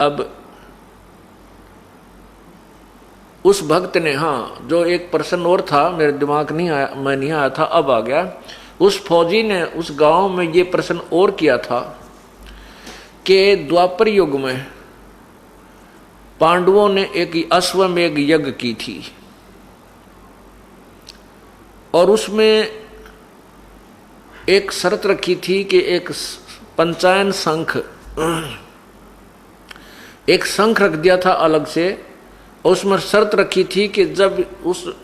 अब उस भक्त ने, हाँ, जो एक प्रश्न और था मेरे दिमाग नहीं आया, मैं नहीं आया था, अब आ गया। उस फौजी ने उस गांव में ये प्रश्न और किया था कि द्वापर युग में पांडवों ने एक अश्वमेध यज्ञ की थी और उसमें एक शर्त रखी थी कि एक पंचायन शंख, एक शंख रख दिया था अलग से, और उसमें शर्त रखी थी कि जब उस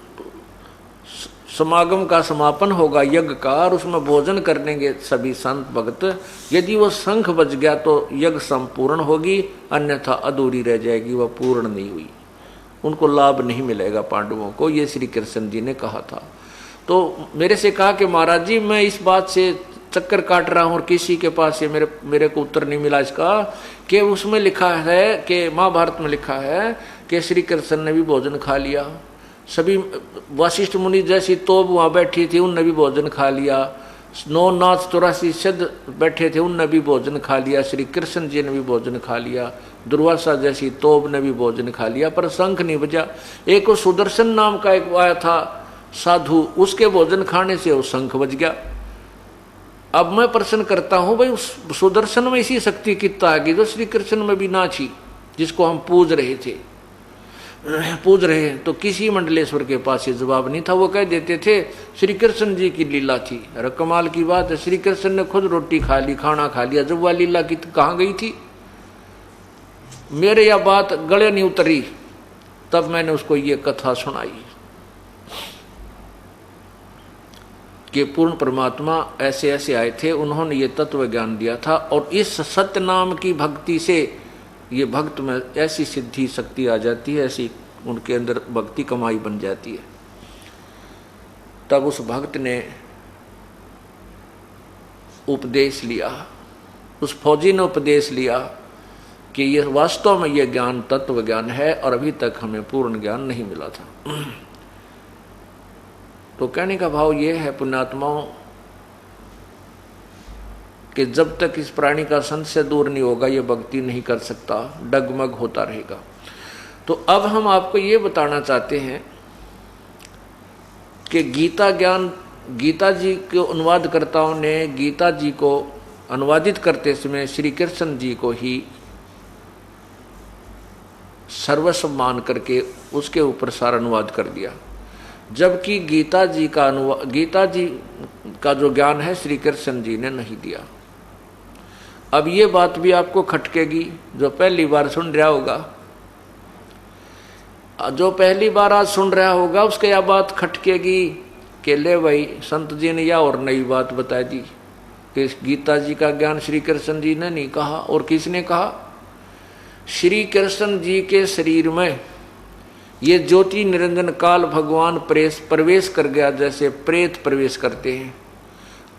समागम का समापन होगा यज्ञ का और उसमें भोजन करेंगे सभी संत भक्त, यदि वो शंख बज गया तो यज्ञ संपूर्ण होगी, अन्यथा अधूरी रह जाएगी, वह पूर्ण नहीं हुई, उनको लाभ नहीं मिलेगा पांडवों को। ये श्री कृष्ण जी ने कहा था। तो मेरे से कहा कि महाराज जी मैं इस बात से चक्कर काट रहा हूँ और किसी के पास ये मेरे को उत्तर नहीं मिला इसका, कि उसमें लिखा है कि महाभारत में लिखा है कि श्री कृष्ण ने भी भोजन खा लिया, सभी वशिष्ठ मुनि जैसी तोब वहाँ बैठी थी उनने भी भोजन खा लिया, 9 नाथ 84 सिद्ध बैठे थे उनने भी भोजन खा लिया, श्री कृष्ण जी ने भी भोजन खा लिया, दुर्वासा जैसी तोब ने भी भोजन खा लिया, पर शंख नहीं बजा। एक सुदर्शन नाम का एक आया था साधु, उसके भोजन खाने से वो शंख बज गया। अब मैं प्रश्न करता हूं भाई उस सुदर्शन में इसी शक्ति कितना आ गई जो श्री कृष्ण में भी ना थी, जिसको हम पूज रहे हैं। तो किसी मंडलेश्वर के पास ये जवाब नहीं था, वो कह देते थे श्री कृष्ण जी की लीला थी। अरे कमाल की बात है, श्री कृष्ण ने खुद रोटी खा ली, खाना खा लिया, जब वह लीला की कहाँ गई थी। मेरे यह बात गले नहीं उतरी, तब मैंने उसको ये कथा सुनाई कि पूर्ण परमात्मा ऐसे ऐसे आए थे, उन्होंने ये तत्व ज्ञान दिया था और इस सत्य नाम की भक्ति से ये भक्त में ऐसी सिद्धि शक्ति आ जाती है, ऐसी उनके अंदर भक्ति कमाई बन जाती है। तब उस भक्त ने उपदेश लिया, उस फौजी ने उपदेश लिया कि ये वास्तव में ये ज्ञान तत्व ज्ञान है और अभी तक हमें पूर्ण ज्ञान नहीं मिला था। तो कहने का भाव ये है पुण्यात्माओं कि जब तक इस प्राणी का संत से दूर नहीं होगा ये भक्ति नहीं कर सकता, डगमग होता रहेगा। तो अब हम आपको ये बताना चाहते हैं कि गीता ज्ञान, गीता जी के अनुवादकर्ताओं ने गीता जी को अनुवादित करते समय श्री कृष्ण जी को ही सर्वस्व मान करके उसके ऊपर सारा अनुवाद कर दिया, जबकि गीता जी का जो ज्ञान है श्री कृष्ण जी ने नहीं दिया। अब ये बात भी आपको खटकेगी जो पहली बार सुन रहा होगा, जो पहली बार आज सुन रहा होगा उसके यह बात खटकेगी कि ले भाई संत जी ने या और नई बात बता दी कि गीता जी का ज्ञान श्री कृष्ण जी ने नहीं कहा। और किसने कहा? श्री कृष्ण जी के शरीर में ये ज्योति निरंजन काल भगवान प्रवेश कर गया, जैसे प्रेत प्रवेश करते हैं,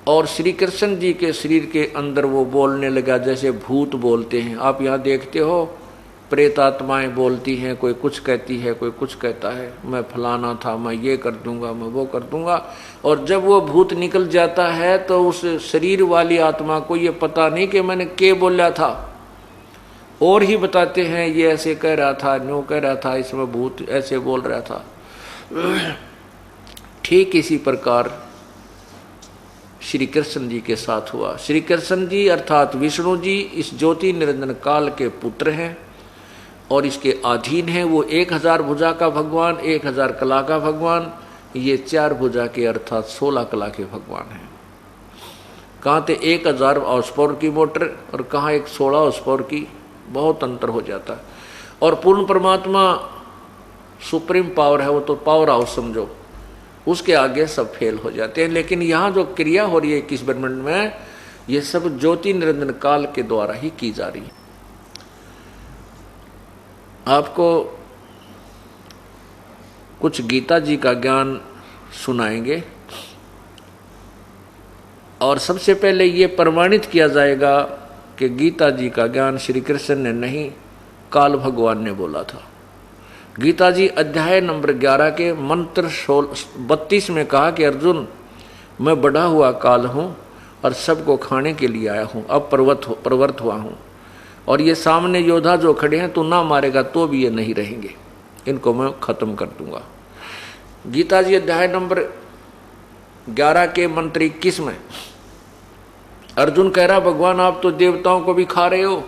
और श्री कृष्ण जी के शरीर के अंदर वो बोलने लगा जैसे भूत बोलते हैं। आप यहाँ देखते हो प्रेत आत्माएं बोलती हैं, कोई कुछ कहती है, कोई कुछ कहता है, मैं फलाना था, मैं ये कर दूंगा, मैं वो कर दूंगा। और जब वो भूत निकल जाता है तो उस शरीर वाली आत्मा को ये पता नहीं कि मैंने क्या बोला था, और ही बताते हैं ये ऐसे कह रहा था, न्यू कह रहा था, इसमें भूत ऐसे बोल रहा था। ठीक इसी प्रकार श्री कृष्ण जी के साथ हुआ। श्री कृष्ण जी अर्थात विष्णु जी इस ज्योति निरंजन काल के पुत्र हैं और इसके अधीन हैं। वो 1000 भुजा का भगवान, 1000 कला का भगवान, ये 4 भुजा के अर्थात 16 कला के भगवान हैं। कहाँ थे 1000 हॉर्स पावर की मोटर और कहाँ एक 16 हॉर्स पावर की, बहुत अंतर हो जाता है। और पूर्ण परमात्मा सुप्रीम पावर है, वो तो पावर हाउस समझो, उसके आगे सब फेल हो जाते हैं। लेकिन यहाँ जो क्रिया हो रही है 21 ब्रह्मांड में, ये सब ज्योति निरंजन काल के द्वारा ही की जा रही है। आपको कुछ गीता जी का ज्ञान सुनाएंगे और सबसे पहले ये प्रमाणित किया जाएगा कि गीता जी का ज्ञान श्री कृष्ण ने नहीं, काल भगवान ने बोला था। गीता जी अध्याय नंबर 11 के मंत्र 32 में कहा कि अर्जुन, मैं बढ़ा हुआ काल हूँ और सबको खाने के लिए आया हूँ, अब प्रवृत्त हुआ हूँ। और ये सामने योद्धा जो खड़े हैं, तू ना मारेगा तो भी ये नहीं रहेंगे, इनको मैं खत्म कर दूंगा। गीता जी अध्याय नंबर 11 के मंत्र 21 में अर्जुन कह रहा, भगवान आप तो देवताओं को भी खा रहे हो,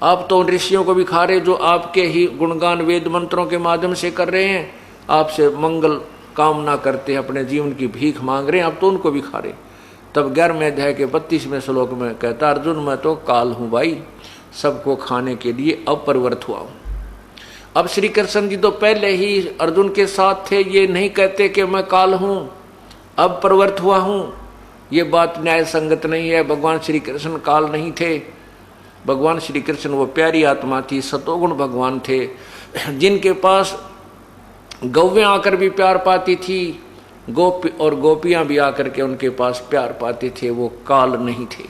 आप तो ऋषियों को भी खा रहे, जो आपके ही गुणगान वेद मंत्रों के माध्यम से कर रहे हैं, आपसे मंगल कामना करते हैं, अपने जीवन की भीख मांग रहे हैं, आप तो उनको भी खा रहे। तब 11वें अध्याय के 32वें श्लोक में कहता, अर्जुन मैं तो काल हूँ भाई, सबको खाने के लिए अब प्रवृत्त हुआ हूँ। अब श्री कृष्ण जी तो पहले ही अर्जुन के साथ थे, ये नहीं कहते कि मैं काल हूँ अब प्रवृत्त हुआ हूँ, ये बात न्याय संगत नहीं है। भगवान श्री कृष्ण काल नहीं थे, भगवान श्री कृष्ण वो प्यारी आत्मा थी, सतोगुण भगवान थे, जिनके पास गौवें आकर भी प्यार पाती थी, गोपी और गोपियां भी आकर के उनके पास प्यार पाते थे, वो काल नहीं थे।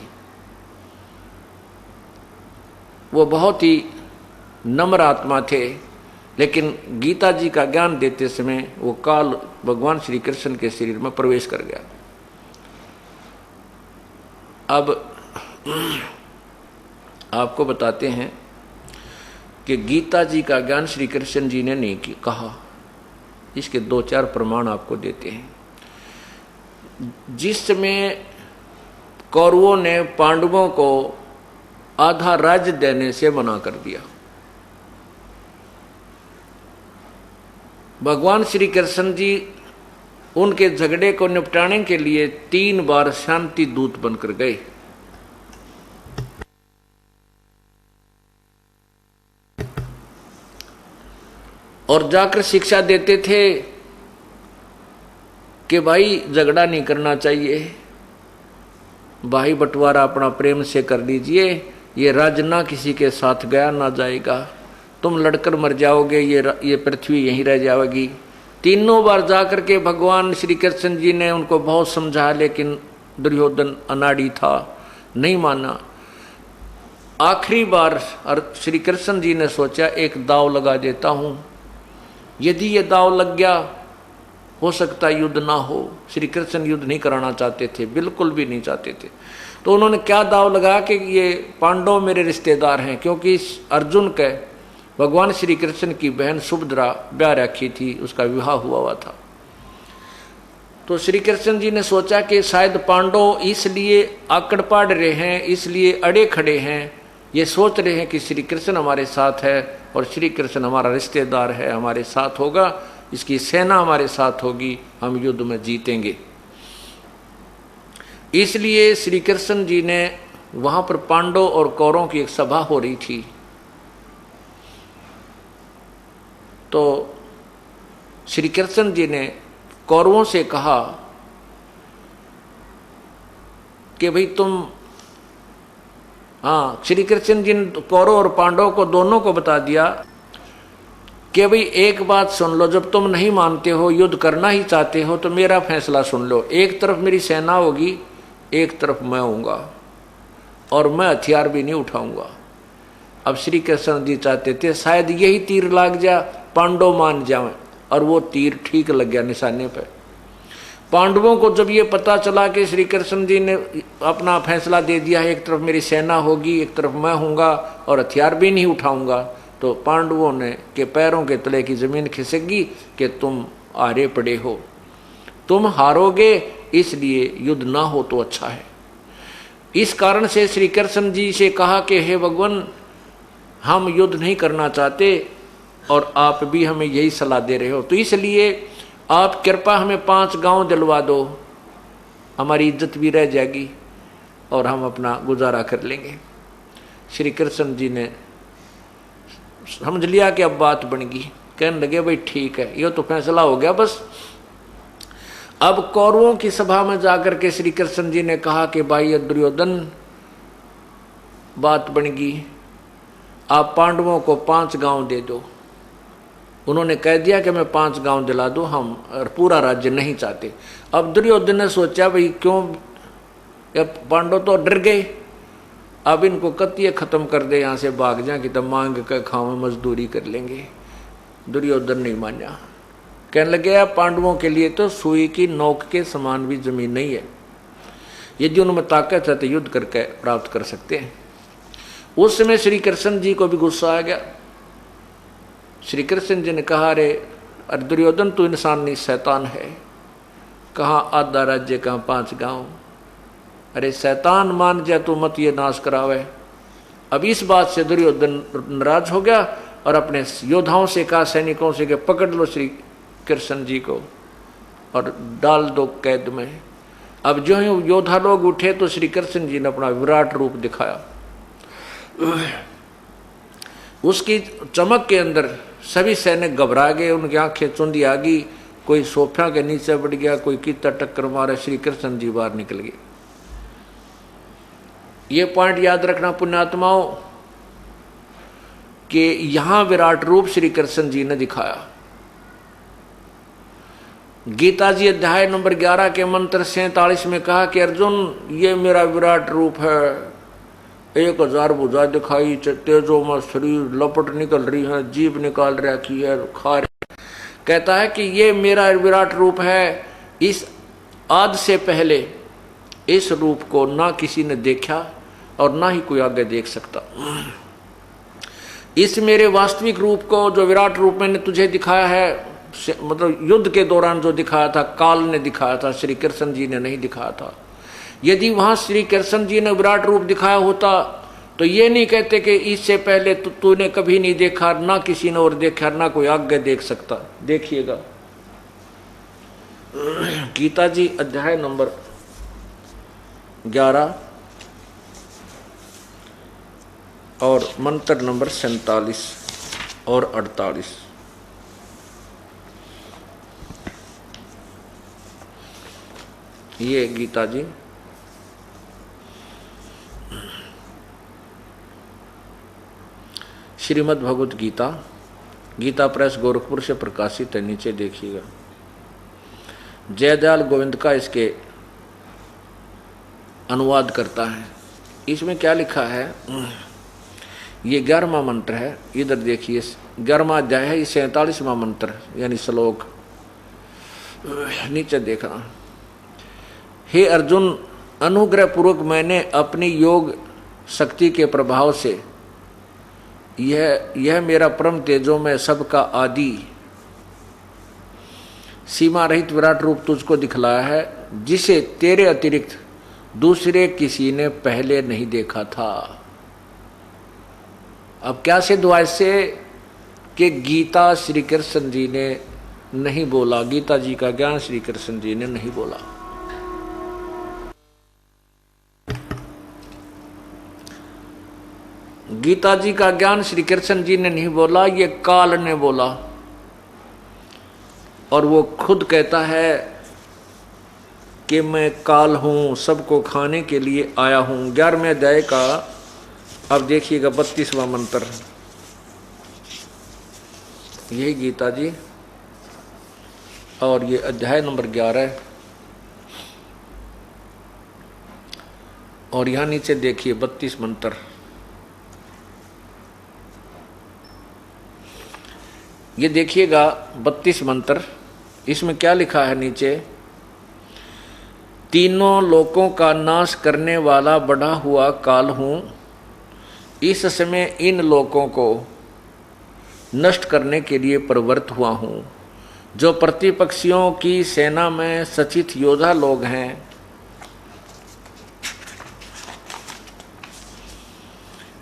वो बहुत ही नम्र आत्मा थे, लेकिन गीता जी का ज्ञान देते समय वो काल भगवान श्री कृष्ण के शरीर में प्रवेश कर गया। अब आपको बताते हैं कि गीता जी का ज्ञान श्री कृष्ण जी ने नहीं कहा, इसके 2-4 प्रमाण आपको देते हैं। जिस समय कौरवों ने पांडवों को आधा राज्य देने से मना कर दिया, भगवान श्री कृष्ण जी उनके झगड़े को निपटाने के लिए 3 बार शांति दूत बनकर गए। और जाकर शिक्षा देते थे कि भाई झगड़ा नहीं करना चाहिए, भाई बंटवारा अपना प्रेम से कर लीजिए, ये राज्य ना किसी के साथ गया ना जाएगा, तुम लड़कर मर जाओगे, ये पृथ्वी यहीं रह जाएगी। 3 बार जाकर के भगवान श्री कृष्ण जी ने उनको बहुत समझाया, लेकिन दुर्योधन अनाड़ी था, नहीं माना। आखिरी बार श्री कृष्ण जी ने सोचा एक दाव लगा देता हूं, यदि ये दाव लग गया हो सकता युद्ध ना हो। श्री कृष्ण युद्ध नहीं कराना चाहते थे, बिल्कुल भी नहीं चाहते थे। तो उन्होंने क्या दाव लगा कि ये पांडव मेरे रिश्तेदार हैं, क्योंकि अर्जुन के भगवान श्री कृष्ण की बहन सुभद्रा ब्याह रखी थी, उसका विवाह हुआ था। तो श्री कृष्ण जी ने सोचा कि शायद पांडव इसलिए आकड़ पाड़ रहे हैं, इसलिए अड़े खड़े हैं, ये सोच रहे हैं कि श्री कृष्ण हमारे साथ है और श्री कृष्ण हमारा रिश्तेदार है, हमारे साथ होगा, इसकी सेना हमारे साथ होगी, हम युद्ध में जीतेंगे। इसलिए श्री कृष्ण जी ने वहां पर पांडव और कौरवों की एक सभा हो रही थी, तो श्री कृष्ण जी ने कौरवों से कहा कि भाई तुम, हाँ, श्री कृष्ण जी ने कौरव और पांडव को दोनों को बता दिया कि भाई एक बात सुन लो, जब तुम नहीं मानते हो, युद्ध करना ही चाहते हो, तो मेरा फैसला सुन लो। एक तरफ मेरी सेना होगी, एक तरफ मैं होऊंगा, और मैं हथियार भी नहीं उठाऊंगा। अब श्री कृष्ण जी चाहते थे शायद यही तीर लाग जा, पांडव मान जाएं, और वो तीर ठीक लग गया निशाने पर। पांडवों को जब ये पता चला कि श्री कृष्ण जी ने अपना फैसला दे दिया है, एक तरफ मेरी सेना होगी, एक तरफ मैं होऊंगा और हथियार भी नहीं उठाऊंगा, तो पांडवों ने के पैरों के तले की जमीन खिसकी कि तुम हारे पड़े हो, तुम हारोगे, इसलिए युद्ध ना हो तो अच्छा है। इस कारण से श्री कृष्ण जी से कहा कि हे भगवान, हम युद्ध नहीं करना चाहते और आप भी हमें यही सलाह दे रहे हो, तो इसलिए आप कृपा हमें 5 गांव दिलवा दो, हमारी इज्जत भी रह जाएगी और हम अपना गुजारा कर लेंगे। श्री कृष्ण जी ने समझ लिया कि अब बात बन गई, कहने लगे भाई ठीक है, ये तो फैसला हो गया बस। अब कौरवों की सभा में जाकर के श्री कृष्ण जी ने कहा कि भाई दुर्योधन, बात बन गई, आप पांडवों को 5 गांव दे दो। उन्होंने कह दिया कि मैं 5 गांव दिला दो, हम पूरा राज्य नहीं चाहते। अब दुर्योधन ने सोचा भाई क्यों, पांडव तो डर गए, अब इनको कतिये खत्म कर दे, यहाँ से भाग जाए कि तब मांग के खाओ, मजदूरी कर लेंगे। दुर्योधन नहीं माना, कहने लगे पांडवों के लिए तो सुई की नोक के समान भी जमीन नहीं है, यदि उनमें ताकत है तो युद्ध करके प्राप्त कर सकते हैं। उस समय श्री कृष्ण जी को भी गुस्सा आ गया। श्री कृष्ण जी ने कहा, अरे दुर्योधन तू इंसान नहीं शैतान है, कहाँ आधा राज्य कहाँ 5 गांव, अरे शैतान मान जा तू मत ये नाश करावे। अब इस बात से दुर्योधन नाराज हो गया और अपने योद्धाओं से कहा, सैनिकों से, कि पकड़ लो श्री कृष्ण जी को और डाल दो कैद में। अब जो ही योद्धा लोग उठे तो श्री कृष्ण जी ने अपना विराट रूप दिखाया। उसकी चमक के अंदर सभी सैनिक घबरा गए, उनकी आंखें चुंदी आ गई, कोई सोफा के नीचे बढ़ गया, कोई कितना टक्कर मारे, श्री कृष्ण जी बाहर निकल गए। ये पॉइंट याद रखना पुण्यात्माओं कि यहां विराट रूप श्री कृष्ण जी ने दिखाया। गीता जी अध्याय नंबर 11 के मंत्र 47 में कहा कि अर्जुन ये मेरा विराट रूप है, 1000 भुजा दिखाई, तेजों में शरीर लपट निकल रही है, जीभ निकाल रखी है, खा रही। कहता है कि ये मेरा विराट रूप है। इस आदि से पहले इस रूप को ना किसी ने देखा और ना ही कोई आगे देख सकता। इस मेरे वास्तविक रूप को, जो विराट रूप मैंने तुझे दिखाया है, मतलब युद्ध के दौरान जो दिखाया था, काल ने दिखाया था, श्री कृष्ण जी ने नहीं दिखाया था। यदि वहां श्री कृष्ण जी ने विराट रूप दिखाया होता तो ये नहीं कहते कि इससे पहले तूने कभी नहीं देखा, ना किसी ने और देखा, ना कोई आगे देख सकता। देखिएगा गीता जी अध्याय नंबर 11 और मंत्र नंबर 47 और 48। ये गीता जी श्रीमद् भगवत गीता, गीता प्रेस गोरखपुर से प्रकाशित है। नीचे देखिएगा, जयदयाल गोविंद का इसके अनुवाद करता है। इसमें क्या लिखा है, ये 11वां मंत्र है। इधर देखिए 11वां अध्याय है, ये 47वां मंत्र यानी श्लोक। नीचे देखना, हे अर्जुन, अनुग्रह पूर्वक मैंने अपनी योग शक्ति के प्रभाव से यह मेरा परम तेजो में सबका आदि सीमा रहित विराट रूप तुझको दिखलाया है, जिसे तेरे अतिरिक्त दूसरे किसी ने पहले नहीं देखा था। अब क्या सिद्ध हुआ इससे कि गीता श्री कृष्ण जी ने नहीं बोला, गीता जी का ज्ञान श्री कृष्ण जी ने नहीं बोला। गीता जी का ज्ञान श्री कृष्ण जी ने नहीं बोला, ये काल ने बोला। और वो खुद कहता है कि मैं काल हूं, सबको खाने के लिए आया हूं। 11वें अध्याय का अब देखिएगा 32वां मंत्र, यही गीता जी और ये अध्याय नंबर 11 और यहां नीचे देखिए 32 मंत्र। ये देखिएगा 32 मंत्र, इसमें क्या लिखा है नीचे, तीनों लोकों का नाश करने वाला बढ़ा हुआ काल हूं, इस समय इन लोकों को नष्ट करने के लिए प्रवृत्त हुआ हूं। जो प्रतिपक्षियों की सेना में सचित योद्धा लोग हैं,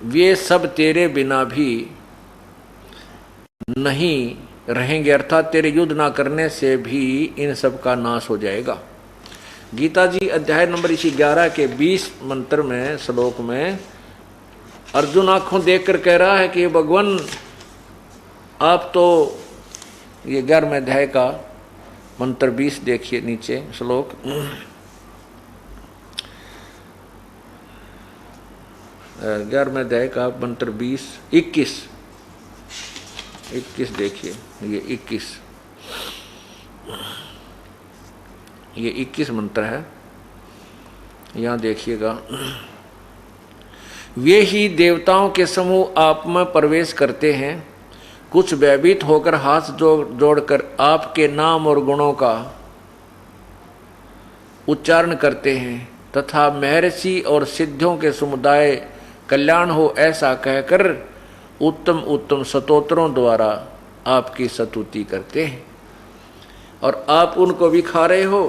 वे सब तेरे बिना भी नहीं रहेंगे, अर्थात तेरे युद्ध ना करने से भी इन सब का नाश हो जाएगा। गीता जी अध्याय नंबर इसी 11 के 20 मंत्र में श्लोक में अर्जुन आंखों देखकर कह रहा है कि भगवान आप तो, ये 11वें अध्याय का मंत्र 20 देखिए नीचे श्लोक, ग्यारहवें अध्याय का मंत्र 21 देखिए, ये 21 मंत्र है। यहाँ देखिएगा, वे ही देवताओं के समूह आप में प्रवेश करते हैं, कुछ भयभीत होकर हाथ जोड़कर आपके नाम और गुणों का उच्चारण करते हैं, तथा महर्षि और सिद्धियों के समुदाय कल्याण हो ऐसा कहकर उत्तम उत्तम स्तोत्रों द्वारा आपकी स्तुति करते हैं और आप उनको भी खा रहे हो।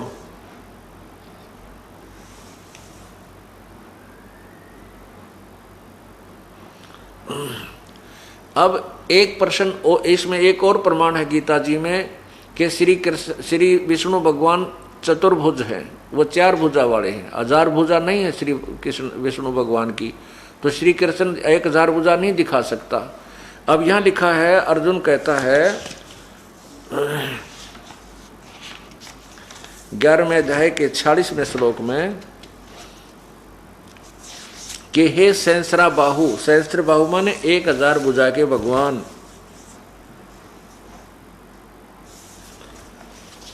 अब एक प्रश्न इसमें एक और प्रमाण है गीता जी में कि श्री विष्णु भगवान चतुर्भुज हैं, वो 4 भुजा वाले हैं, 1000 भुजा नहीं है श्री कृष्ण विष्णु भगवान की, तो श्री कृष्ण 1000 भुजा नहीं दिखा सकता। अब यहां लिखा है, अर्जुन कहता है 11वें अध्याय के 46वें श्लोक में कि हे सहस्रा बाहु, सहस्त्र बाहु माने 1000 भुजा के भगवान।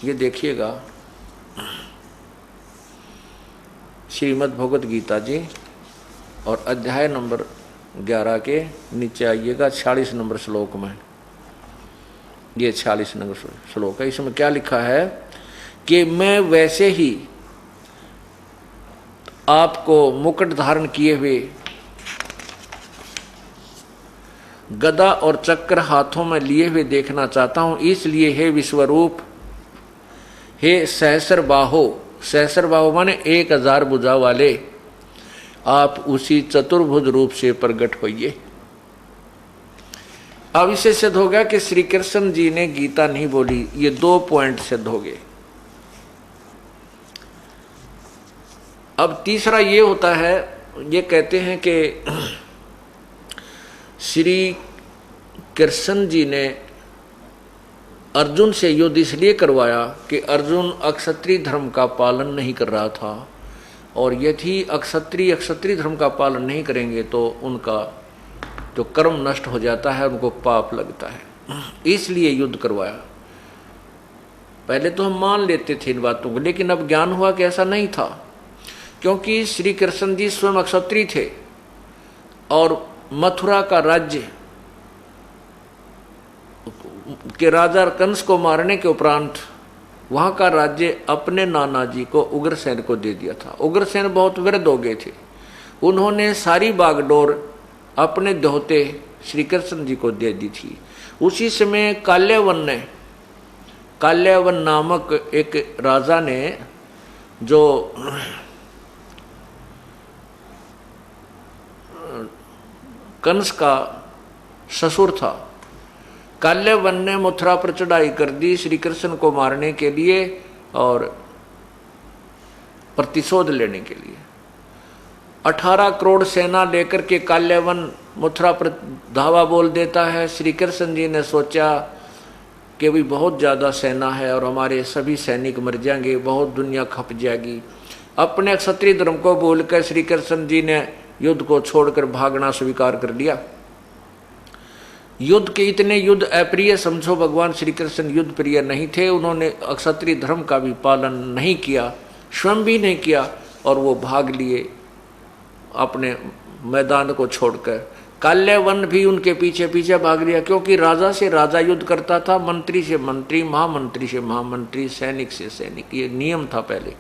ये देखिएगा श्रीमद् भगवत गीता जी और अध्याय नंबर 11 के नीचे आइएगा 46 नंबर श्लोक में। ये 46 नंबर श्लोक है। इसमें क्या लिखा है कि मैं वैसे ही आपको मुकुट धारण किए हुए गदा और चक्र हाथों में लिए हुए देखना चाहता हूं, इसलिए हे विश्वरूप, हे सहस्र बाहो, सहस्र बाहो माने 1000 भुजा वाले, आप उसी चतुर्भुज रूप से प्रकट होइए। अब इसे सिद्ध हो गया कि श्री कृष्ण जी ने गीता नहीं बोली। ये 2 पॉइंट सिद्ध हो गए। अब तीसरा ये होता है, ये कहते हैं कि श्री कृष्ण जी ने अर्जुन से युद्ध इसलिए करवाया कि अर्जुन अक्षत्रिय धर्म का पालन नहीं कर रहा था, और यदि अक्षत्रिय धर्म का पालन नहीं करेंगे तो उनका जो कर्म नष्ट हो जाता है, उनको पाप लगता है, इसलिए युद्ध करवाया। पहले तो हम मान लेते थे इन बातों को, लेकिन अब ज्ञान हुआ कि ऐसा नहीं था, क्योंकि श्री कृष्ण जी स्वयं अक्षत्रिय थे और मथुरा का राज्य के राजा कंस को मारने के उपरांत वहां का राज्य अपने नाना जी को उग्रसेन को दे दिया था। उग्रसेन बहुत वृद्ध हो गए थे, उन्होंने सारी बागडोर अपने दोहते श्री कृष्ण जी को दे दी थी। उसी समय काल्यावन नामक एक राजा ने, जो कंस का ससुर था, काल्यावन ने मथुरा पर चढ़ाई कर दी श्री कृष्ण को मारने के लिए और प्रतिशोध लेने के लिए। 18 करोड़ सेना लेकर के काल्यावन मथुरा पर धावा बोल देता है। श्री कृष्ण जी ने सोचा कि भी बहुत ज़्यादा सेना है और हमारे सभी सैनिक मर जाएंगे, बहुत दुनिया खप जाएगी। अपने क्षत्रिय धर्म को भूलकर श्री कृष्ण जी ने युद्ध को छोड़कर भागना स्वीकार कर लिया। युद्ध के इतने युद्ध अप्रिय समझो, भगवान श्री कृष्ण युद्ध प्रिय नहीं थे। उन्होंने क्षत्रिय धर्म का भी पालन नहीं किया, स्वयं भी नहीं किया, और वो भाग लिए अपने मैदान को छोड़कर। काल्यावन भी उनके पीछे पीछे भाग लिया, क्योंकि राजा से राजा युद्ध करता था, मंत्री से मंत्री, महामंत्री से महामंत्री, सैनिक से सैनिक, ये नियम था पहले।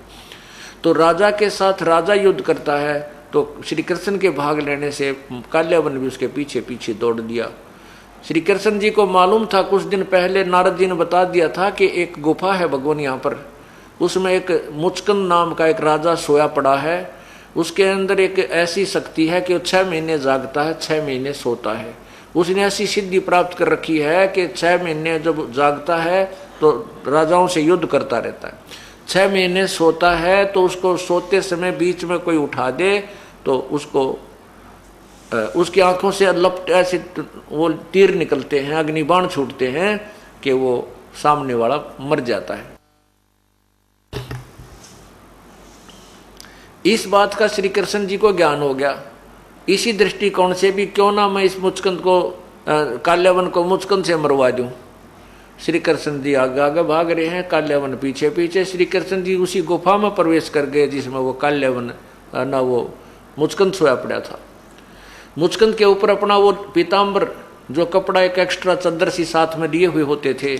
तो राजा के साथ राजा युद्ध करता है, तो श्री कृष्ण के भाग लेने से काल्यावन भी उसके पीछे पीछे दौड़ दिया। श्री कृष्ण जी को मालूम था, कुछ दिन पहले नारद जी ने बता दिया था कि एक गुफा है भगवान यहाँ पर, उसमें एक मुचकंद नाम का एक राजा सोया पड़ा है, उसके अंदर एक ऐसी शक्ति है कि वो 6 महीने जागता है, 6 महीने सोता है। उसने ऐसी सिद्धि प्राप्त कर रखी है कि 6 महीने जब जागता है तो राजाओं से युद्ध करता रहता है, 6 महीने सोता है तो उसको सोते समय बीच में कोई उठा दे तो उसको उसकी आंखों से लपट ऐसे वो तीर निकलते हैं, अग्निबाण छूटते हैं कि वो सामने वाला मर जाता है। इस बात का श्री कृष्ण जी को ज्ञान हो गया। इसी दृष्टिकोण से भी क्यों ना मैं इस मुचकंद को, काल्यावन को मुचकंद से मरवा दूं। श्री कृष्ण जी आगे आगे भाग रहे हैं, काल्यावन पीछे पीछे। श्री कृष्ण जी उसी गुफा में प्रवेश कर गए जिसमें वो काल्यावन ना वो मुचकंद सोया पड़ा था। मुचकंद के ऊपर अपना वो पीताम्बर, जो कपड़ा एक एक्स्ट्रा चद्दर सी साथ में लिए हुए होते थे,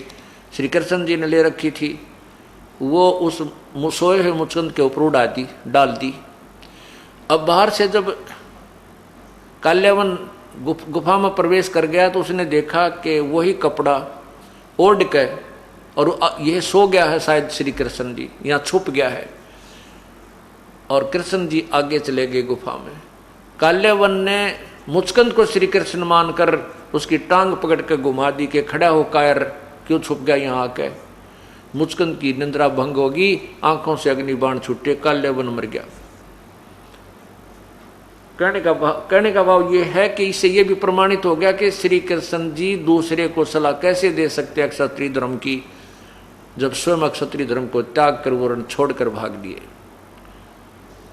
श्री कृष्ण जी ने ले रखी थी, वो उस सोए हुए मुचकंद के ऊपर डाल दी। अब बाहर से जब काल्यावन गुफा में प्रवेश कर गया तो उसने देखा कि वही कपड़ा ओढ़ के और यह सो गया है शायद श्री कृष्ण जी, यहाँ छुप गया है। और कृष्ण जी आगे चले गए गुफा में। काल्यावन ने मुचकंद को श्री कृष्ण मानकर उसकी टांग पकड़ के घुमा दी कि खड़ा हो कायर, क्यों छुप गया यहाँ आके। मुचकंद की निंद्रा भंग होगी, आंखों से अग्निबाण छूटे, काल्यावन मर गया। कहने का भाव ये है कि इससे ये भी प्रमाणित हो गया कि श्री कृष्ण जी दूसरे को सलाह कैसे दे सकते हैं क्षत्रिय धर्म की, जब स्वयं क्षत्रिय धर्म को त्याग कर वो रण छोड़कर भाग दिए,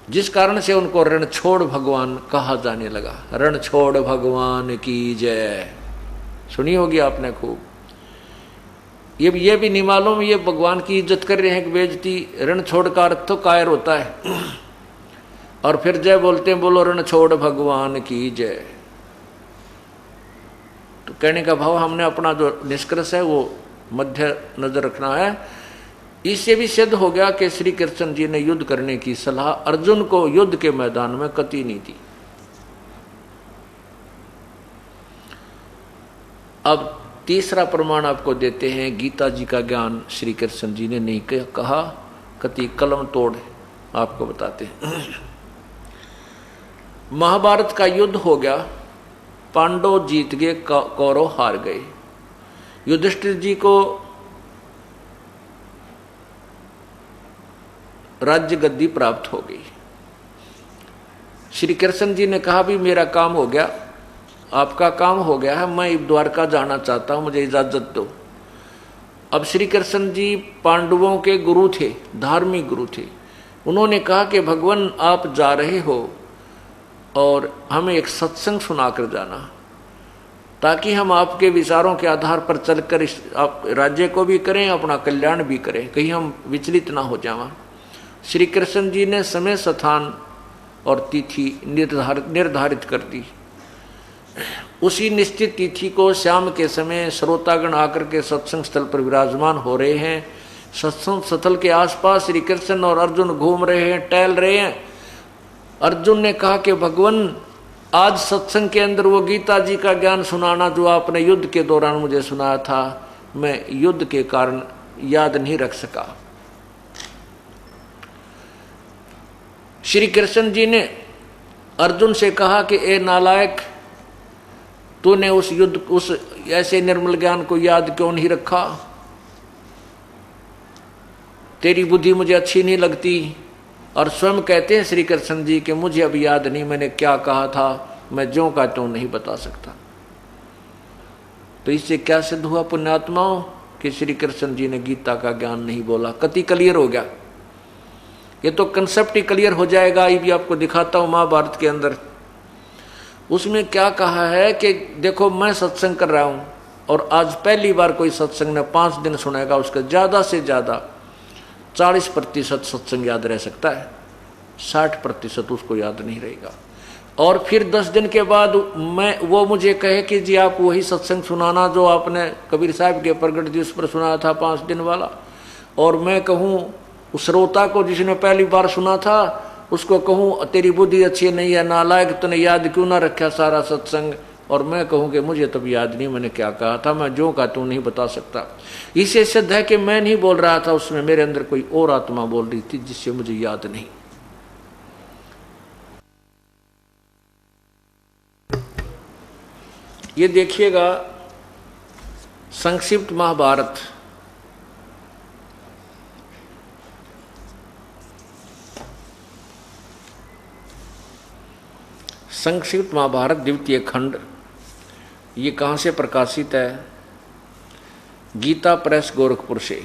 जिस कारण से उनको रणछोड़ भगवान कहा जाने लगा। रणछोड़ भगवान की जय, सुनी होगी आपने खूब। ये भी नहीं मालूम ये भगवान की इज्जत कर रहे हैं कि बेइज्जती। रणछोड़ का अर्थ तो कायर होता है, और फिर जय बोलते हैं, बोलो रणछोड़ भगवान की जय। तो कहने का भाव हमने अपना जो निष्कर्ष है वो मध्य नजर रखना है। इससे भी सिद्ध हो गया कि श्री कृष्ण जी ने युद्ध करने की सलाह अर्जुन को युद्ध के मैदान में कतई नहीं दी। अब तीसरा प्रमाण आपको देते हैं, गीता जी का ज्ञान श्री कृष्ण जी ने नहीं कहा, कति कलम तोड़ आपको बताते हैं। महाभारत का युद्ध हो गया, पांडव जीत गए, कौरव हार गए। युधिष्ठिर जी को राज्य गद्दी प्राप्त हो गई। श्री कृष्ण जी ने कहा भी मेरा काम हो गया, आपका काम हो गया है, मैं द्वारका जाना चाहता हूं, मुझे इजाजत दो। अब श्री कृष्ण जी पांडवों के गुरु थे, धार्मिक गुरु थे। उन्होंने कहा कि भगवान आप जा रहे हो और हमें एक सत्संग सुनाकर जाना, ताकि हम आपके विचारों के आधार पर चलकर आप राज्य को भी करें, अपना कल्याण भी करें, कहीं हम विचलित ना हो जाएं। श्री कृष्ण जी ने समय, स्थान और तिथि निर्धारित कर दी। उसी निश्चित तिथि को शाम के समय श्रोतागण आकर के सत्संग स्थल पर विराजमान हो रहे हैं। सत्संग स्थल के आसपास श्री कृष्ण और अर्जुन घूम रहे हैं, टहल रहे हैं। अर्जुन ने कहा कि भगवान आज सत्संग के अंदर वो गीता जी का ज्ञान सुनाना जो आपने युद्ध के दौरान मुझे सुनाया था, मैं युद्ध के कारण याद नहीं रख सका। श्री कृष्ण जी ने अर्जुन से कहा कि ए नालायक, तूने उस ऐसे निर्मल ज्ञान को याद क्यों नहीं रखा? तेरी बुद्धि मुझे अच्छी नहीं लगती। और स्वयं कहते हैं श्री कृष्ण जी कि मुझे अब याद नहीं मैंने क्या कहा था, मैं ज्यों का त्यों नहीं बता सकता। तो इससे क्या सिद्ध हुआ पुण्यात्माओं कि श्री कृष्ण जी ने गीता का ज्ञान नहीं बोला। कति क्लियर हो गया, ये तो कंसेप्ट ही क्लियर हो जाएगा। ये भी आपको दिखाता हूं महाभारत के अंदर। उसमें क्या कहा है कि देखो मैं सत्संग कर रहा हूं और आज पहली बार कोई सत्संग ने 5 दिन सुनेगा, उसका ज्यादा से ज्यादा 40% सत्संग याद रह सकता है, 60% उसको याद नहीं रहेगा। और फिर 10 दिन के बाद वो मुझे कहे कि जी आप वही सत्संग सुनाना जो आपने कबीर साहब के प्रगट दिवस पर सुनाया था 5 दिन वाला। और मैं कहूँ उस श्रोता को जिसने पहली बार सुना था उसको कहूँ तेरी बुद्धि अच्छी नहीं है नालायक, तूने याद क्यों ना रखा सारा सत्संग। और मैं कहूँ कि मुझे तब याद नहीं मैंने क्या कहा था, मैं जो का तू नहीं बता सकता। इसे सिद्ध है कि मैं नहीं बोल रहा था, उसमें मेरे अंदर कोई और आत्मा बोल रही थी जिससे मुझे याद नहीं। ये देखिएगा संक्षिप्त महाभारत, संक्षिप्त महाभारत द्वितीय खंड। ये कहाँ से प्रकाशित है? गीता प्रेस गोरखपुर से।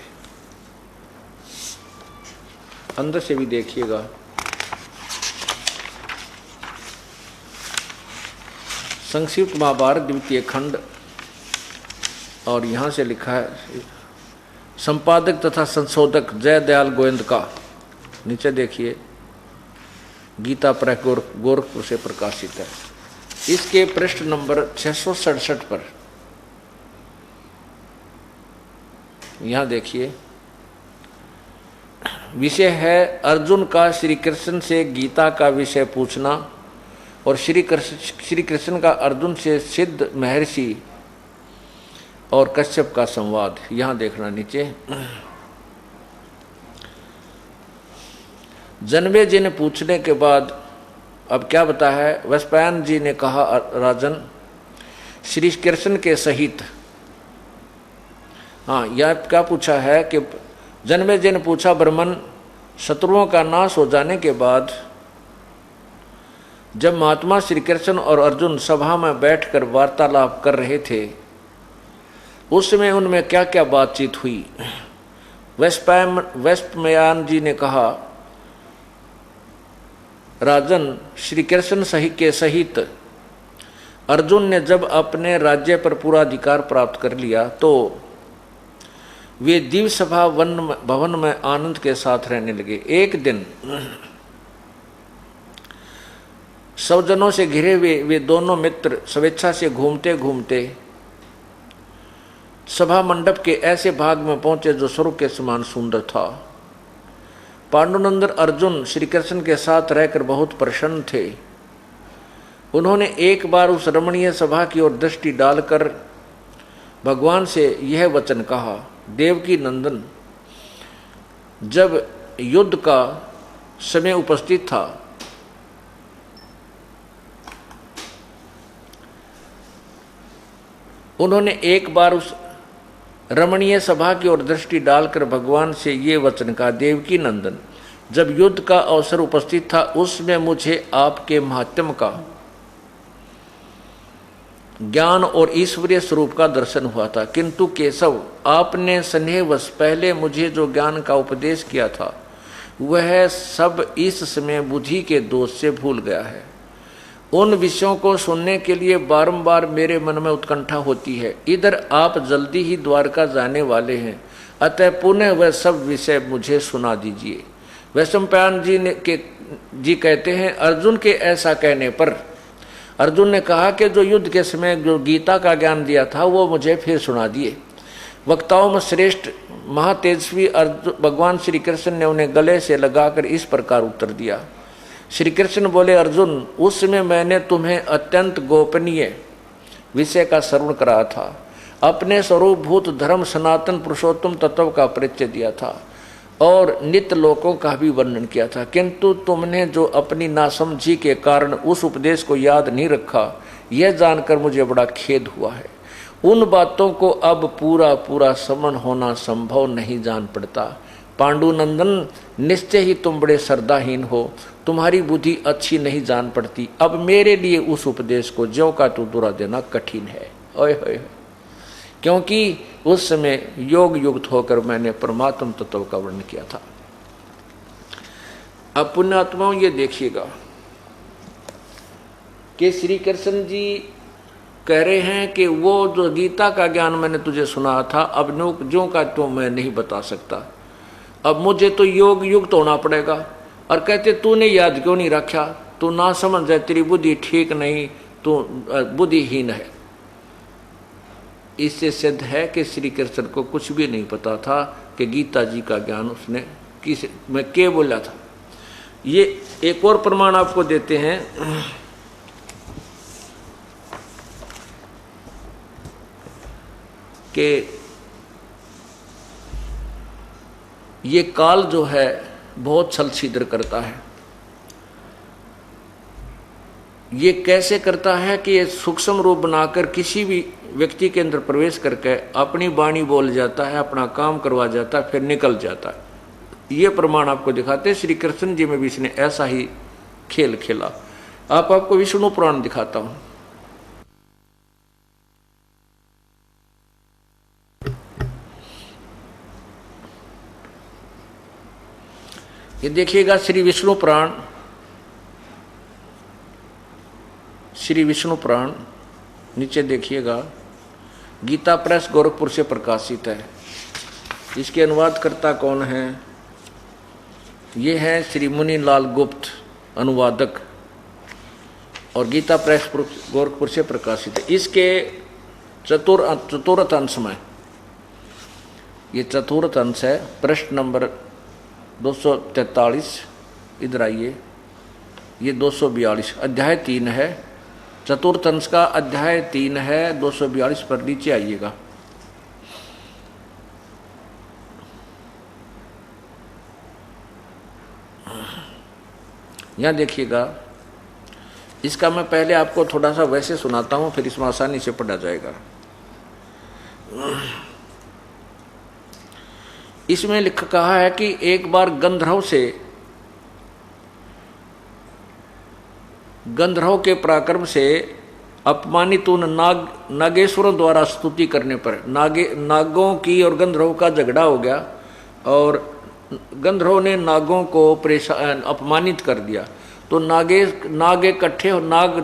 अंदर से भी देखिएगा। संक्षिप्त महाभारत द्वितीय खंड, और यहाँ से लिखा है संपादक तथा संशोधक जय दयाल गोविंद का। नीचे देखिए गीता प्रेस गोरखपुर से प्रकाशित है। इसके पृष्ठ नंबर 667 पर यहाँ देखिए, विषय है अर्जुन का श्री कृष्ण से गीता का विषय पूछना और श्री कृष्ण का अर्जुन से सिद्ध महर्षि और कश्यप का संवाद। यहाँ देखना नीचे। जन्मेजय ने पूछने के बाद अब क्या बता है, वैशंपायन जी ने कहा, राजन श्री कृष्ण के सहित। हाँ, यह क्या पूछा है कि जन्मेजय ने पूछा, ब्राह्मण शत्रुओं का नाश हो जाने के बाद जब महात्मा श्री कृष्ण और अर्जुन सभा में बैठकर वार्तालाप कर रहे थे, उस समय उनमें क्या क्या बातचीत हुई। वैशंपायन जी ने कहा, राजन श्री कृष्ण के सहित अर्जुन ने जब अपने राज्य पर पूरा अधिकार प्राप्त कर लिया तो वे दिव्य सभा भवन में आनंद के साथ रहने लगे। एक दिन सब जनों से घिरे हुए वे दोनों मित्र स्वेच्छा से घूमते घूमते सभा मंडप के ऐसे भाग में पहुंचे जो स्वर्ग के समान सुंदर था। पांडुनंदन अर्जुन श्री कृष्ण के साथ रहकर बहुत प्रसन्न थे। उन्होंने एक बार उस रमणीय सभा की ओर दृष्टि डालकर भगवान से यह वचन कहा, देवकी नंदन, जब युद्ध का समय उपस्थित था उन्होंने एक बार उस रमणीय सभा की ओर दृष्टि डालकर भगवान से ये वचन कहा, देवकी नंदन, जब युद्ध का अवसर उपस्थित था उसमें मुझे आपके महात्म्य का ज्ञान और ईश्वरीय स्वरूप का दर्शन हुआ था, किंतु केशव आपने स्नेहवश पहले मुझे जो ज्ञान का उपदेश किया था वह सब इस समय बुद्धि के दोष से भूल गया है। उन विषयों को सुनने के लिए बारंबार मेरे मन में उत्कंठा होती है। इधर आप जल्दी ही द्वारका जाने वाले हैं, अतः पुनः वह सब विषय मुझे सुना दीजिए। वैशंपायन जी कहते हैं, अर्जुन के ऐसा कहने पर अर्जुन ने कहा कि जो युद्ध के समय जो गीता का ज्ञान दिया था वो मुझे फिर सुना दिए। वक्ताओं में श्रेष्ठ महातेजस्वी भगवान श्री कृष्ण ने उन्हें गले से लगाकर इस प्रकार उत्तर दिया। श्री कृष्ण बोले, अर्जुन, उस समय मैंने तुम्हें अत्यंत गोपनीय विषय का श्रवण कराया था, अपने स्वरूपभूत धर्म सनातन पुरुषोत्तम तत्व का परिचय दिया था और नित्य लोकों का भी वर्णन किया था, किंतु तुमने जो अपनी नासमझी के कारण उस उपदेश को याद नहीं रखा, यह जानकर मुझे बड़ा खेद हुआ है। उन बातों को अब पूरा पूरा समन होना संभव नहीं जान पड़ता। पांडुनंदन, निश्चय ही तुम बड़े श्रद्धाहीन हो, तुम्हारी बुद्धि अच्छी नहीं जान पड़ती। अब मेरे लिए उस उपदेश को ज्यों का त्यों दोहरा देना कठिन है। ओए होए, क्योंकि उस समय योग युक्त होकर मैंने परमात्म तत्व का वर्णन किया था। अब पुण्यात्माओं ये देखिएगा कि श्री कृष्ण जी कह रहे हैं कि वो जो गीता का ज्ञान मैंने तुझे सुनाया था अब ज्यों का त्यों मैं नहीं बता सकता, अब मुझे तो योग युक्त होना पड़ेगा। और कहते तूने याद क्यों नहीं रखा, तू ना समझ है, तेरी बुद्धि ठीक नहीं, तू बुद्धिहीन है। इससे सिद्ध है कि श्री कृष्ण को कुछ भी नहीं पता था कि गीता जी का ज्ञान उसने मैं क्या बोला था। ये एक और प्रमाण आपको देते हैं कि ये काल जो है बहुत छल छिद्र करता है। ये कैसे करता है कि ये सूक्ष्म रूप बनाकर किसी भी व्यक्ति के अंदर प्रवेश करके अपनी वाणी बोल जाता है, अपना काम करवा जाता है, फिर निकल जाता है। ये प्रमाण आपको दिखाते हैं। श्री कृष्ण जी में भी इसने ऐसा ही खेल खेला। आपको विष्णु पुराण दिखाता हूं। ये देखिएगा श्री विष्णु पुराण, श्री विष्णु पुराण नीचे देखिएगा, गीता प्रेस गोरखपुर से प्रकाशित है। इसके अनुवादकर्ता कौन है? ये है श्री मुनीलाल गुप्त अनुवादक और गीता प्रेस गोरखपुर से प्रकाशित है। इसके चतुर्थ अंश में, ये चतुर्थ अंश है, पृष्ठ नंबर 243। इधर आइए, ये 242 अध्याय 3 है, चतुर्थ अंश का अध्याय 3 है, 242 पर नीचे आइएगा। यहाँ देखिएगा, इसका मैं पहले आपको थोड़ा सा वैसे सुनाता हूँ, फिर इसमें आसानी से पढ़ा जाएगा। इसमें कहा है कि एक बार गंधर्व के पराक्रम से अपमानित उन नागेश्वरों द्वारा स्तुति करने पर नागों की और गंधर्व का झगड़ा हो गया, और गंधर्व ने नागों को अपमानित कर दिया। तो नाग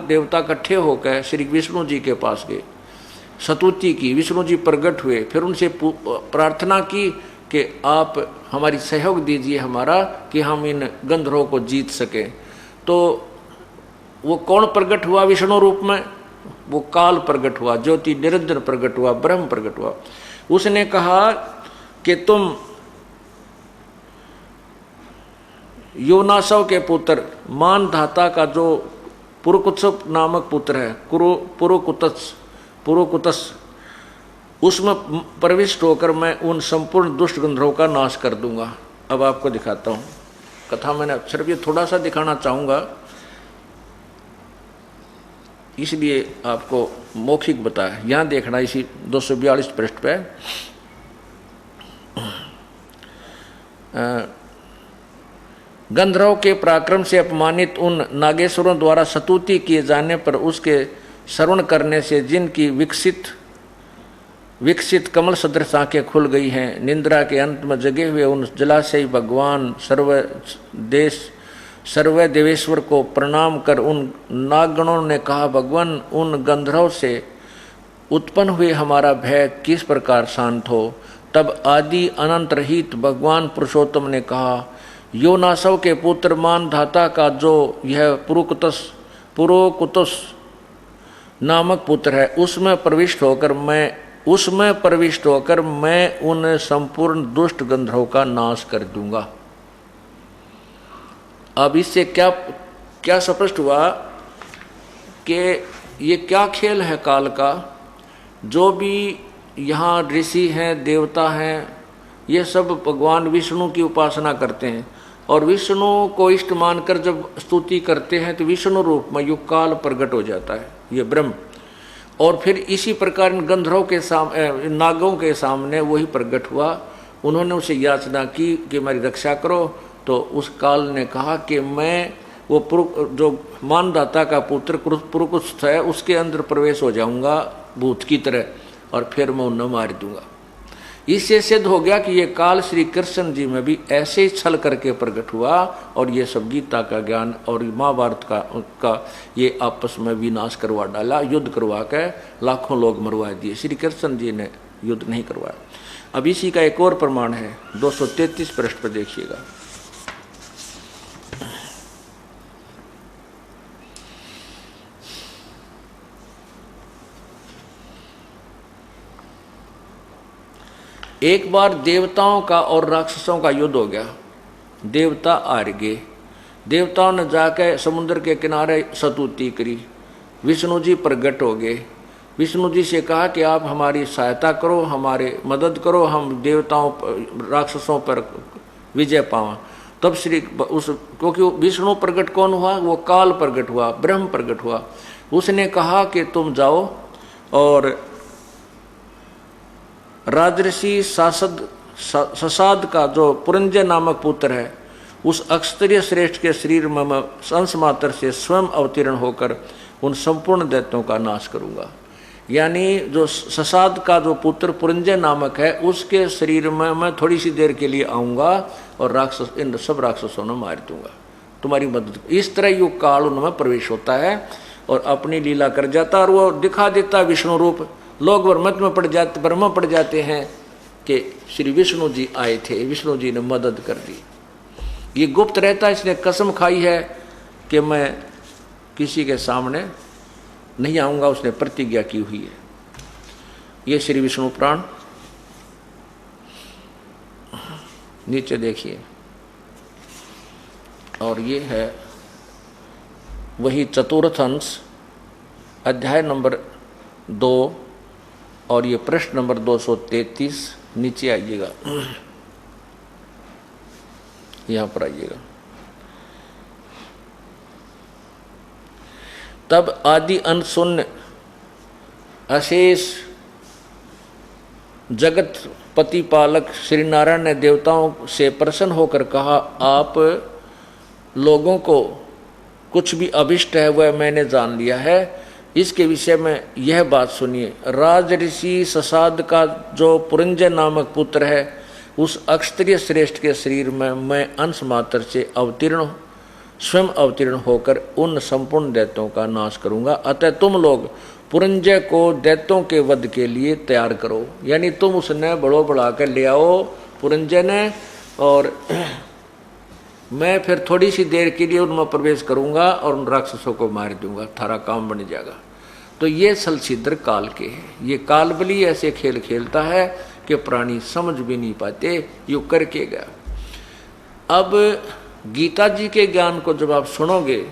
देवता इकट्ठे होकर श्री विष्णु जी के पास गए, स्तुति की, विष्णु जी प्रकट हुए, फिर उनसे प्रार्थना की कि आप हमारी सहयोग दीजिए हमारा, कि हम इन गंधर्वों को जीत सकें। तो वो कौन प्रकट हुआ विष्णु रूप में? वो काल प्रकट हुआ, ज्योति निरंजन प्रकट हुआ, ब्रह्म प्रकट हुआ। उसने कहा कि तुम योनासव के पुत्र मानधाता का जो पुरुकुत्स नामक पुत्र है, पुरुकुतस, उसमें प्रविष्ट होकर मैं उन संपूर्ण दुष्ट गंधर्वों का नाश कर दूंगा। अब आपको दिखाता हूँ कथा, मैंने सिर्फ ये थोड़ा सा दिखाना चाहूँगा, इसलिए आपको मौखिक बताया। यहाँ देखना, इसी 242 पृष्ठ पे गंधर्व के पराक्रम से अपमानित उन नागेश्वरों द्वारा स्तुति किए जाने पर उसके श्रवण करने से जिनकी विकसित कमल सदृश आंखें खुल गई हैं, निंद्रा के अंत में जगे हुए उन जलाशयी भगवान सर्व देवेश्वर को प्रणाम कर उन नागगणों ने कहा, भगवान उन गंधर्व से उत्पन्न हुए हमारा भय किस प्रकार शांत हो। तब आदि अनंत रहित भगवान पुरुषोत्तम ने कहा, योनासव के पुत्र मानधाता का जो यह पुरुकुतस नामक पुत्र है, उसमें प्रविष्ट होकर मैं उन संपूर्ण दुष्ट गंधर्वों का नाश कर दूंगा। अब इससे क्या स्पष्ट हुआ कि ये क्या खेल है काल का। जो भी यहाँ ऋषि हैं, देवता हैं, ये सब भगवान विष्णु की उपासना करते हैं, और विष्णु को इष्ट मानकर जब स्तुति करते हैं तो विष्णु रूप में युग काल प्रकट हो जाता है, ये ब्रह्म। और फिर इसी प्रकार गंधर्वों के सामने, नागों के सामने वही प्रकट हुआ। उन्होंने उसे याचना की कि मेरी रक्षा करो। तो उस काल ने कहा कि मैं वो जो मानदाता का पुत्र पुरुकुत्स है उसके अंदर प्रवेश हो जाऊंगा भूत की तरह, और फिर मैं उन्हें मार दूंगा। इससे सिद्ध हो गया कि ये काल श्री कृष्ण जी में भी ऐसे ही छल करके प्रकट हुआ, और ये सब गीता का ज्ञान और महाभारत का ये आपस में विनाश करवा डाला, युद्ध करवा के लाखों लोग मरवा दिए। श्री कृष्ण जी ने युद्ध नहीं करवाया। अब इसी का एक और प्रमाण है, 233 पृष्ठ पर देखिएगा। एक बार देवताओं का और राक्षसों का युद्ध हो गया। देवता हार गए। देवताओं ने जाकर समुद्र के किनारे स्तुति करी। विष्णु जी प्रकट हो गए। विष्णु जी से कहा कि आप हमारी सहायता करो, हमारे मदद करो, हम देवताओं राक्षसों पर विजय पावा। तब क्योंकि विष्णु प्रकट कौन हुआ? वो काल प्रकट हुआ, ब्रह्म प्रकट हुआ। उसने कहा कि तुम जाओ और राजऋषि ससाद का जो पुरंजय नामक पुत्र है, उस अक्षत्रिय श्रेष्ठ के शरीर में अंश मात्र से स्वयं अवतीर्ण होकर उन संपूर्ण दैत्यों का नाश करूंगा। यानी जो ससाद का जो पुत्र पुरंजय नामक है, उसके शरीर में मैं थोड़ी सी देर के लिए आऊँगा और इन सब राक्षसों ने मार दूंगा, तुम्हारी मदद। इस तरह युग काल उनमें प्रवेश होता है और अपनी लीला कर जाता, और वो दिखा देता विष्णु रूप। लोग भ्रम पड़ जाते हैं कि श्री विष्णु जी आए थे, विष्णु जी ने मदद कर दी। ये गुप्त रहता है। इसने कसम खाई है कि मैं किसी के सामने नहीं आऊंगा, उसने प्रतिज्ञा की हुई है। ये श्री विष्णु पुराण नीचे देखिए, और ये है वही चतुर्थ अंश अध्याय नंबर 2 और ये प्रश्न नंबर 233 नीचे आइएगा, यहां पर आइएगा। तब आदि अंत शून्य अशेष जगत पतिपालक श्री नारायण ने देवताओं से प्रसन्न होकर कहा, आप लोगों को कुछ भी अभिष्ट है वह मैंने जान लिया है, इसके विषय में यह बात सुनिए। राज ऋषि ससाद का जो पुरंजय नामक पुत्र है, उस अक्षत्रिय श्रेष्ठ के शरीर में मैं अंश मात्र से स्वयं अवतीर्ण होकर उन संपूर्ण दैत्यों का नाश करूंगा। अतः तुम लोग पुरंजय को दैत्यों के वध के लिए तैयार करो। यानी तुम उसने बड़ो बढ़ा कर ले आओ पुरंजय ने, और मैं फिर थोड़ी सी देर के लिए उनमें प्रवेश करूंगा और उन राक्षसों को मार दूंगा, थारा काम बन जाएगा। तो ये सलछिद्र काल के है, ये कालबली ऐसे खेल खेलता है कि प्राणी समझ भी नहीं पाते, यू करके गया। अब गीता जी के ज्ञान को जब आप सुनोगे